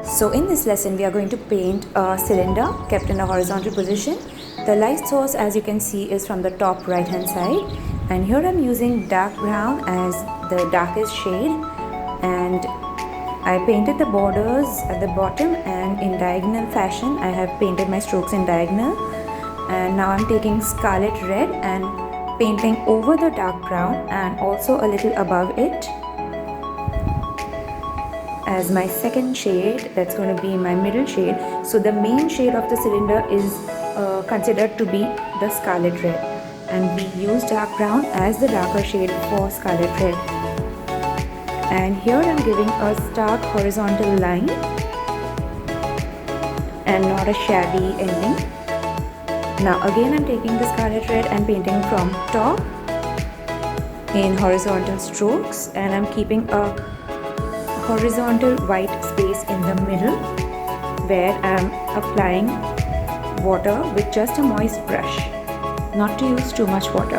So in this lesson we are going to paint a cylinder kept in a horizontal position. The light source, as you can see, is from the top right hand side, and here I'm using dark brown as the darkest shade, and I painted the borders at the bottom, and in diagonal fashion I have painted my strokes in diagonal. And now I'm taking scarlet red and painting over the dark brown and also a little above it as my second shade. That's going to be my middle shade. So the main shade of the cylinder is considered to be the scarlet red, and we use dark brown as the darker shade for scarlet red. And here I'm giving a stark horizontal line and not a shabby ending. Now again I'm taking the scarlet red and painting from top in horizontal strokes, and I'm keeping a horizontal white space in the middle where I'm applying water with just a moist brush, not to use too much water.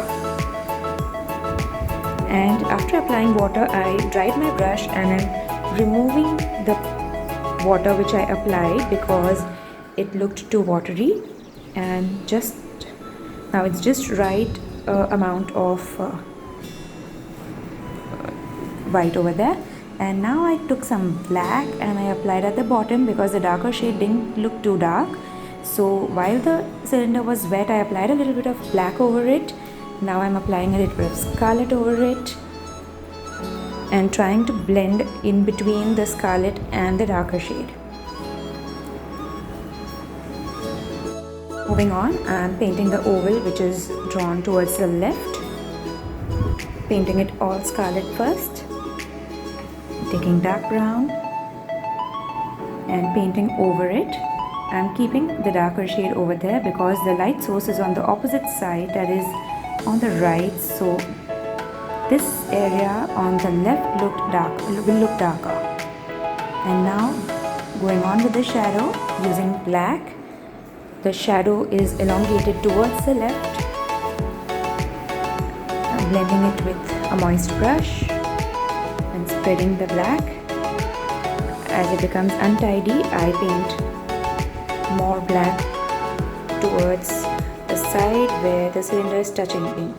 And after applying water, I dried my brush and I'm removing the water which I applied because it looked too watery, and just now it's just right amount of white over there. And now I took some black and I applied at the bottom because the darker shade didn't look too dark. So while the cylinder was wet, I applied a little bit of black over it. Now I'm applying a little bit of scarlet over it and trying to blend in between the scarlet and the darker shade. Moving on, I'm painting the oval which is drawn towards the left, painting it all scarlet first, taking dark brown and painting over it. I'm keeping the darker shade over there because the light source is on the opposite side, that is on the right, so this area on the left will look darker. And now going on with the shadow using black. The shadow is elongated towards the left. I'm blending it with a moist brush and spreading the black. As it becomes untidy, I paint more black towards the side where the cylinder is touching in.